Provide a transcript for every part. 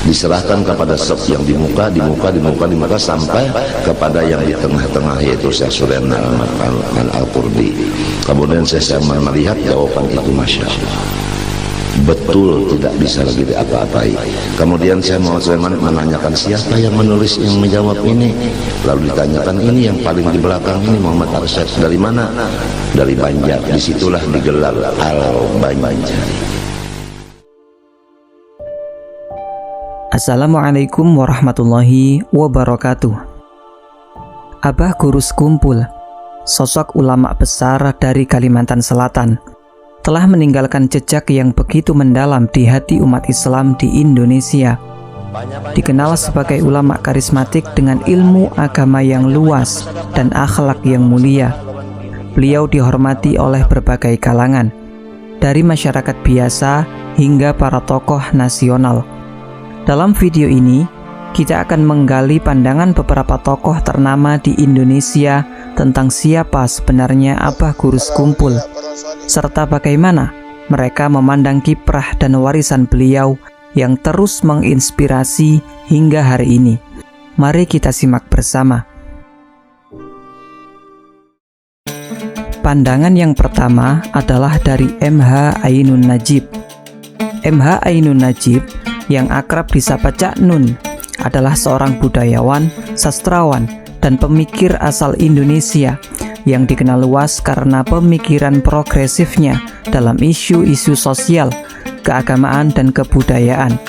diserahkan kepada sep yang di muka sampai kepada yang di tengah-tengah, yaitu Syekh Sulaiman Al-Qurdi. Kemudian saya melihat jawaban itu, masya Allah, betul tidak bisa lagi diapa-apai. Kemudian saya mau menanyakan siapa yang menulis, yang menjawab ini. Lalu ditanyakan, ini yang paling di belakang ini Muhammad Arsyad, dari mana? Dari Banjar. Disitulah digelar Al-Banjari. Assalamualaikum warahmatullahi wabarakatuh. Abah Gurus Kumpul, sosok ulama besar dari Kalimantan Selatan, telah meninggalkan jejak yang begitu mendalam di hati umat Islam di Indonesia. Dikenal sebagai ulama karismatik dengan ilmu agama yang luas dan akhlak yang mulia. Beliau dihormati oleh berbagai kalangan, dari masyarakat biasa hingga para tokoh nasional. Dalam video ini, kita akan menggali pandangan beberapa tokoh ternama di Indonesia tentang siapa sebenarnya Abah Gurus Kumpul, serta bagaimana mereka memandang kiprah dan warisan beliau yang terus menginspirasi hingga hari ini. Mari kita simak bersama. Pandangan yang pertama adalah dari MH Ainun Najib. MH Ainun Najib, yang akrab disapa Cak Nun, adalah seorang budayawan, sastrawan, dan pemikir asal Indonesia yang dikenal luas karena pemikiran progresifnya dalam isu-isu sosial, keagamaan, dan kebudayaan.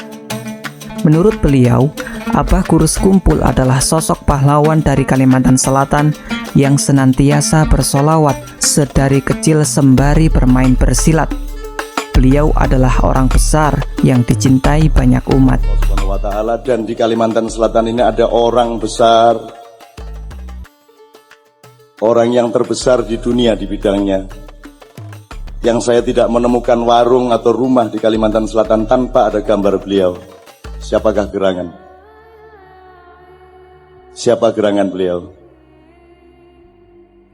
Menurut beliau, Abah Gurus Kumpul adalah sosok pahlawan dari Kalimantan Selatan yang senantiasa bersolawat sedari kecil sembari bermain bersilat. Beliau adalah orang besar yang dicintai banyak umat. Dan di Kalimantan Selatan ini ada orang besar, orang yang terbesar di dunia di bidangnya. Yang saya tidak menemukan warung atau rumah di Kalimantan Selatan tanpa ada gambar beliau. Siapakah gerangan? Siapa gerangan beliau?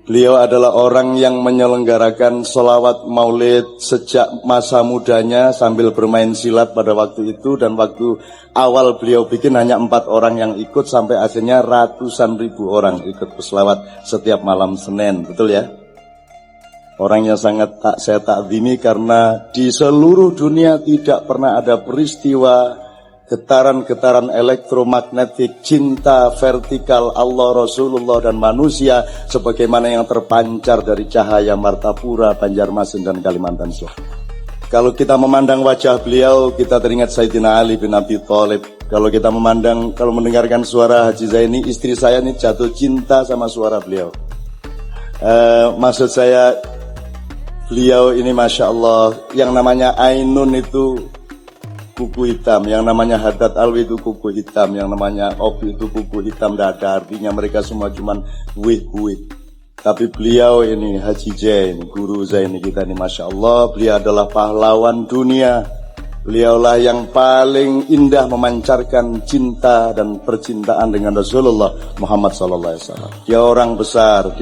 Beliau adalah orang yang menyelenggarakan sholawat maulid sejak masa mudanya sambil bermain silat pada waktu itu. Dan waktu awal beliau bikin hanya 4 orang yang ikut, sampai akhirnya ratusan ribu orang ikut berselawat setiap malam Senin. Betul ya? Orang yang sangat saya takzimi karena di seluruh dunia tidak pernah ada peristiwa getaran-getaran elektromagnetik cinta vertikal Allah, Rasulullah, dan manusia sebagaimana yang terpancar dari cahaya Martapura, Banjarmasin, dan Kalimantan Selatan. Kalau kita memandang wajah beliau, kita teringat Sayyidina Ali bin Abi Thalib. Kalau kita kalau mendengarkan suara Haji Zaini, istri saya ini jatuh cinta sama suara beliau. Maksud saya, beliau ini Masya Allah, yang namanya Ainun itu kuku hitam, yang namanya Haddad Alwi itu kuku hitam, yang namanya Obi itu kuku hitam, tidak ada artinya, mereka semua cuman wih-wih. Tapi beliau ini Haji Zain, guru Zaini kita ini Masya Allah, beliau adalah pahlawan dunia. Beliaulah yang paling indah memancarkan cinta dan percintaan dengan Rasulullah Muhammad SAW. Dia orang besar,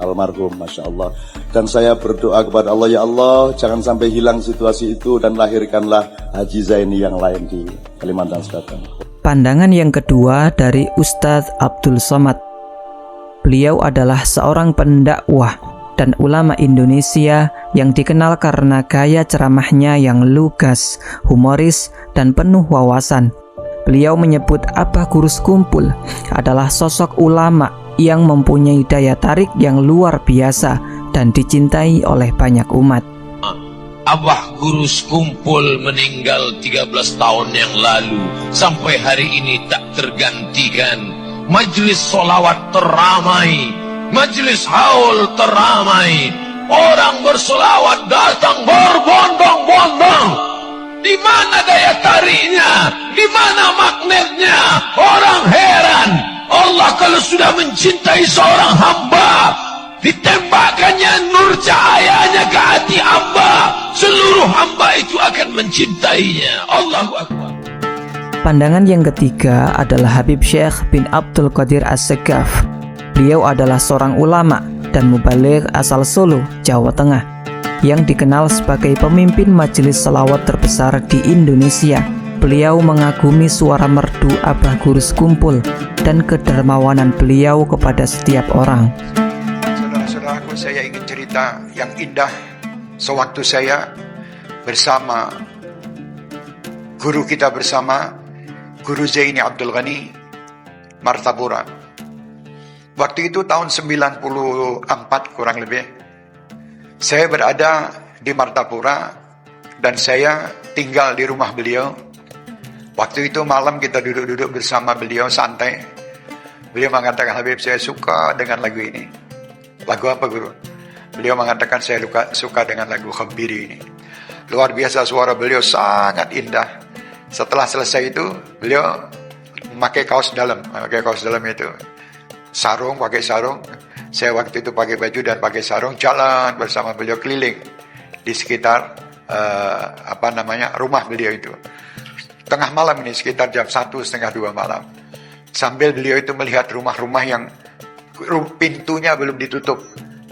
almarhum Masya Allah. Dan saya berdoa kepada Allah, ya Allah, jangan sampai hilang situasi itu dan lahirkanlah Haji Zaini yang lain di Kalimantan Selatan. Pandangan yang kedua dari Ustadz Abdul Somad. Beliau adalah seorang pendakwah dan ulama Indonesia yang dikenal karena gaya ceramahnya yang lugas, humoris, dan penuh wawasan. Beliau menyebut Abah Gurus Kumpul adalah sosok ulama yang mempunyai daya tarik yang luar biasa dan dicintai oleh banyak umat. Abah Gurus Kumpul meninggal 13 tahun yang lalu. Sampai hari ini tak tergantikan. Majelis solawat teramai, majelis haul teramai, orang bersolawat datang berbondong-bondong. Di mana daya tariknya? Di mana magnetnya? Orang heran. Allah kalau sudah mencintai seorang hamba, ditembakkannya nur cahayanya ke hati hamba, seluruh hamba itu akan mencintainya. Allahu Akbar. Pandangan yang ketiga adalah Habib Syekh bin Abdul Qadir As-Segaf. Beliau adalah seorang ulama dan mubaligh asal Solo, Jawa Tengah, yang dikenal sebagai pemimpin majelis selawat terbesar di Indonesia beliau mengagumi suara merdu Abah Gurus Kumpul dan kedermawanan beliau kepada setiap orang. Saudara-saudaraku, saya ingin cerita yang indah sewaktu saya bersama guru kita bersama, Guru Zaini Abdul Ghani, Martapura. Waktu itu tahun 94 kurang lebih, saya berada di Martapura dan saya tinggal di rumah beliau. Waktu itu malam kita duduk-duduk bersama beliau santai. Beliau mengatakan, Habib, saya suka dengan lagu ini. Lagu apa, Guru? Beliau mengatakan, saya suka dengan lagu Khabiri ini. Luar biasa, suara beliau sangat indah. Setelah selesai itu, beliau memakai kaos dalam itu. Sarung, pakai sarung. Saya waktu itu pakai baju dan pakai sarung, jalan bersama beliau keliling di sekitar rumah beliau itu. Tengah malam ini, sekitar jam 1:30-2 malam. Sambil beliau itu melihat rumah-rumah yang pintunya belum ditutup.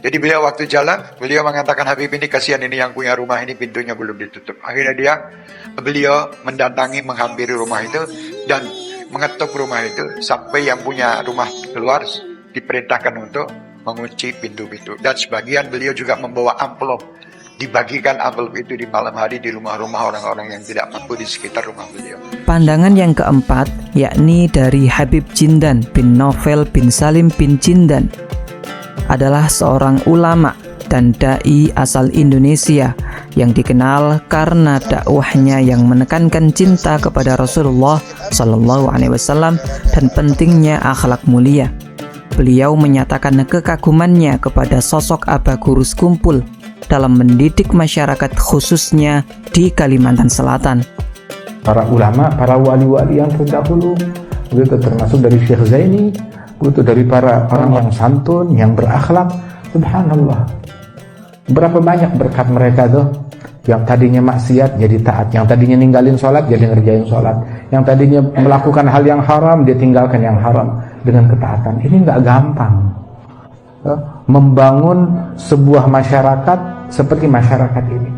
Jadi beliau waktu jalan, beliau mengatakan, Habib, ini kasihan ini yang punya rumah ini pintunya belum ditutup. Akhirnya beliau mendatangi, menghampiri rumah itu dan mengetuk rumah itu sampai yang punya rumah keluar diperintahkan untuk mengunci pintu-pintu. Dan sebagian beliau juga membawa amplop, dibagikan amplop itu di malam hari di rumah-rumah orang-orang yang tidak mampu di sekitar rumah beliau. Pandangan yang keempat yakni dari Habib Jindan bin Novel bin Salim bin Jindan, adalah seorang ulama dan dai asal Indonesia yang dikenal karena dakwahnya yang menekankan cinta kepada Rasulullah Sallallahu Alaihi Wasallam dan pentingnya akhlak mulia. Beliau menyatakan kekagumannya kepada sosok Abah Gurus Kumpul dalam mendidik masyarakat khususnya di Kalimantan Selatan. Para ulama, para wali-wali yang terdahulu, begitu termasuk dari Syekh Zaini, begitu dari para orang yang santun, yang berakhlak. Subhanallah, berapa banyak berkat mereka tuh, yang tadinya maksiat jadi taat, yang tadinya ninggalin sholat jadi ngerjain sholat, yang tadinya melakukan hal yang haram dia tinggalkan yang haram dengan ketaatan. Ini nggak gampang. Membangun sebuah masyarakat seperti masyarakat ini,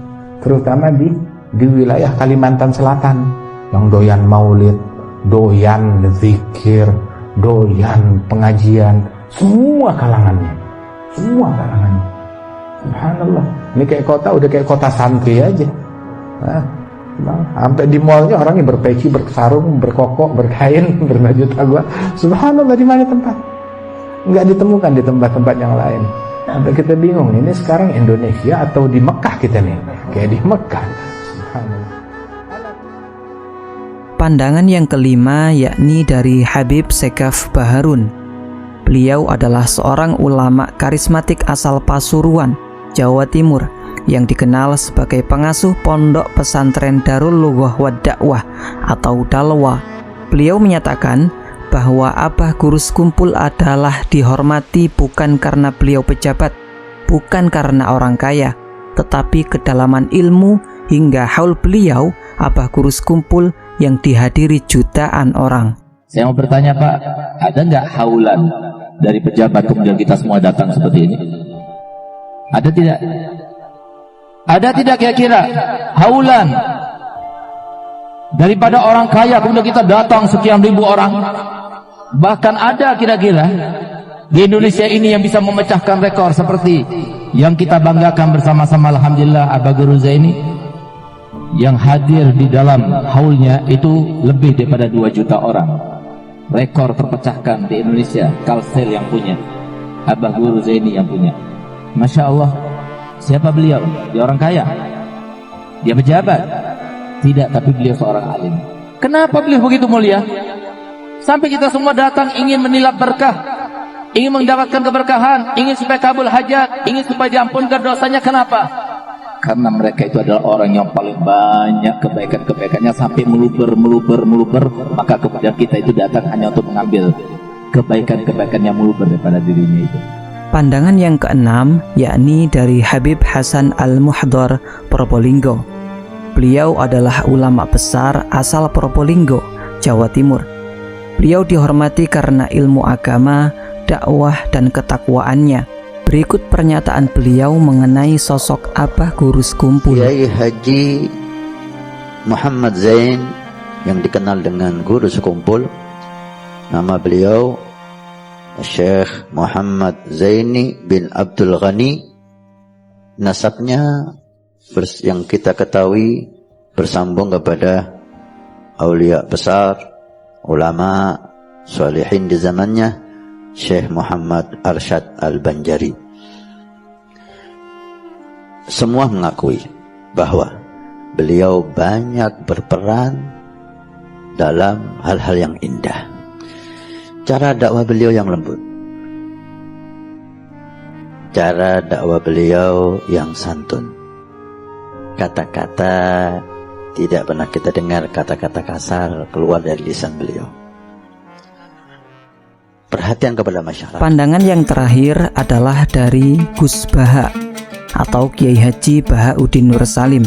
terutama di wilayah Kalimantan Selatan, yang doyan maulid, doyan zikir, doyan pengajian, semua kalangannya. Subhanallah, ini kayak kota, udah kayak kota santri aja. Sampai di mallnya orangnya berpeci, bersarung, berkokok, berkain, berbaju tagwa. Subhanallah, di mana tempat? Nggak ditemukan di tempat-tempat yang lain. Sampai kita bingung, ini sekarang Indonesia atau di Mekah kita nih? Kayak di Mekah. Subhanallah. Pandangan yang kelima yakni dari Habib Sekaf Baharun. Beliau adalah seorang ulama karismatik asal Pasuruan, Jawa Timur, yang dikenal sebagai pengasuh pondok pesantren Darul Lughah wa Dakwah atau Dalwa. Beliau menyatakan bahwa Abah Gurus Kumpul adalah dihormati bukan karena beliau pejabat, bukan karena orang kaya, tetapi kedalaman ilmu hingga haul beliau Abah Gurus Kumpul yang dihadiri jutaan orang. Saya mau bertanya, Pak, ada nggak haulan dari pejabat kemudian kita semua datang seperti ini? Ada tidak? Ada tidak kira-kira haulan daripada orang kaya kemudian kita datang sekian ribu orang? Bahkan ada kira-kira di Indonesia ini yang bisa memecahkan rekor seperti yang kita banggakan bersama-sama, alhamdulillah, Abah Guru Zaini yang hadir di dalam haulnya itu lebih daripada 2 juta orang. Rekor terpecahkan di Indonesia, Kalsel yang punya, Abah Guru Zaini yang punya. Masya Allah. Siapa beliau? Dia orang kaya? Dia pejabat? Tidak, tapi beliau seorang alim. Kenapa beliau begitu mulia? Sampai kita semua datang ingin menilap berkah, ingin mendapatkan keberkahan, ingin supaya kabul hajat, ingin supaya diampunkan dosanya. Kenapa? Karena mereka itu adalah orang yang paling banyak kebaikan-kebaikannya sampai meluber. Maka kemudian kita itu datang hanya untuk mengambil kebaikan-kebaikan yang meluber daripada dirinya itu. Pandangan yang keenam yakni dari Habib Hasan Al-Muhdar Probolinggo. Beliau adalah ulama besar asal Probolinggo, Jawa Timur. Beliau dihormati karena ilmu agama, dakwah, dan ketakwaannya. Berikut pernyataan beliau mengenai sosok Abah Gurus Kumpul. Kiai Haji Muhammad Zain yang dikenal dengan guru sekumpul. Nama beliau Syekh Muhammad Zaini bin Abdul Ghani. Nasabnya yang kita ketahui bersambung kepada aulia besar, ulama, salihin di zamannya, Syekh Muhammad Arsyad Al-Banjari. Semua mengakui bahwa beliau banyak berperan dalam hal-hal yang indah. Cara dakwah beliau yang lembut, cara dakwah beliau yang santun. Kata-kata tidak pernah kita dengar kata-kata kasar keluar dari lisan beliau. Perhatian kepada masyarakat. Pandangan yang terakhir adalah dari Gus Baha atau Kiai Haji Bahauddin Nur Salim.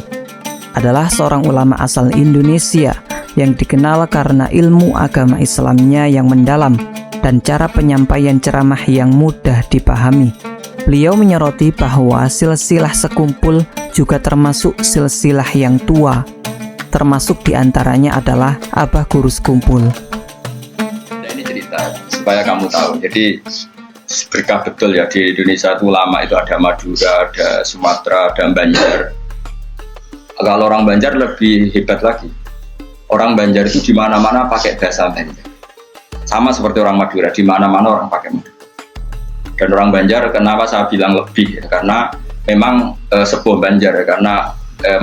Adalah seorang ulama asal Indonesia yang dikenal karena ilmu agama Islamnya yang mendalam dan cara penyampaian ceramah yang mudah dipahami. Beliau menyoroti bahwa silsilah sekumpul juga termasuk silsilah yang tua, termasuk diantaranya adalah Abah Guru Sekumpul. Nah, ini cerita supaya kamu tahu. Jadi berkah betul ya, di Indonesia itu ulama itu ada Madura, ada Sumatera, ada Banjar. Kalau orang Banjar lebih hebat lagi. Orang Banjar itu di mana-mana pakai bahasa Banjar. Sama seperti orang Madura, di mana-mana orang pakai Madura. Dan orang Banjar, kenapa saya bilang lebih? Karena memang sebuah Banjar, karena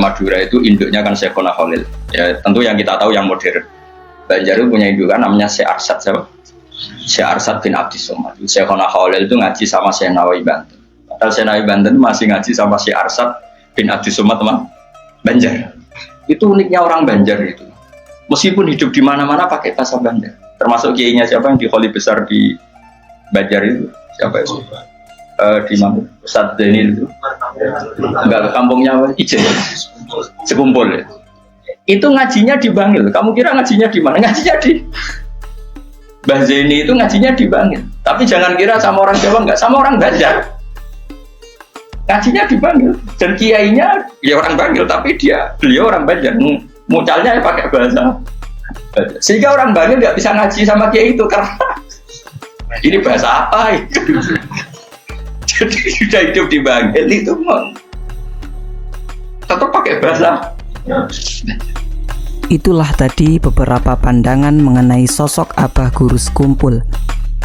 Madura itu induknya kan Syekhona Khalil. Ya, tentu yang kita tahu yang modern. Banjar itu punya indukan namanya Syekh Arsyad, siapa? Syekh Arsyad bin Abdi Somad. Syekhona Khalil itu ngaji sama Syekh Nawawi Banten. Padahal Syekh Nawawi Banten masih ngaji sama Syekh Arsyad bin Abdi Somad, teman Banjar. Itu uniknya orang Banjar itu. Meskipun hidup di mana-mana pakai bahasa Banjar. Termasuk kiainya siapa yang di Kholi besar di Banjar itu? Siapa itu? Di mana? Ustadz Zaini itu? Enggak, ke kampungnya apa? Ijen. Sekumpul ya. Itu ngajinya di Bangil. Kamu kira ngajinya di mana? Ngajinya di Mbah Zaini itu ngajinya di Bangil. Tapi jangan kira sama orang Jawa, enggak, sama orang Banjar. Ngajinya di Bangil. Dan kiainya ya orang Bangil, tapi beliau orang Banjar. Mucalnya ya pakai bahasa Banjar. Sehingga orang Bangil nggak bisa ngaji sama kiai itu karena ini bahasa apa itu? Jadi sudah hidup di Bangil itu tetap pakai bahasa. Itulah tadi beberapa pandangan mengenai sosok Abah Guru Sekumpul.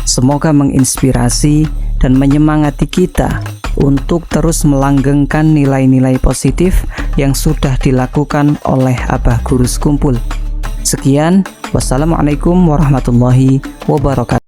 Semoga menginspirasi dan menyemangati kita untuk terus melanggengkan nilai-nilai positif yang sudah dilakukan oleh Abah Guru Sekumpul. Sekian, wassalamualaikum warahmatullahi wabarakatuh.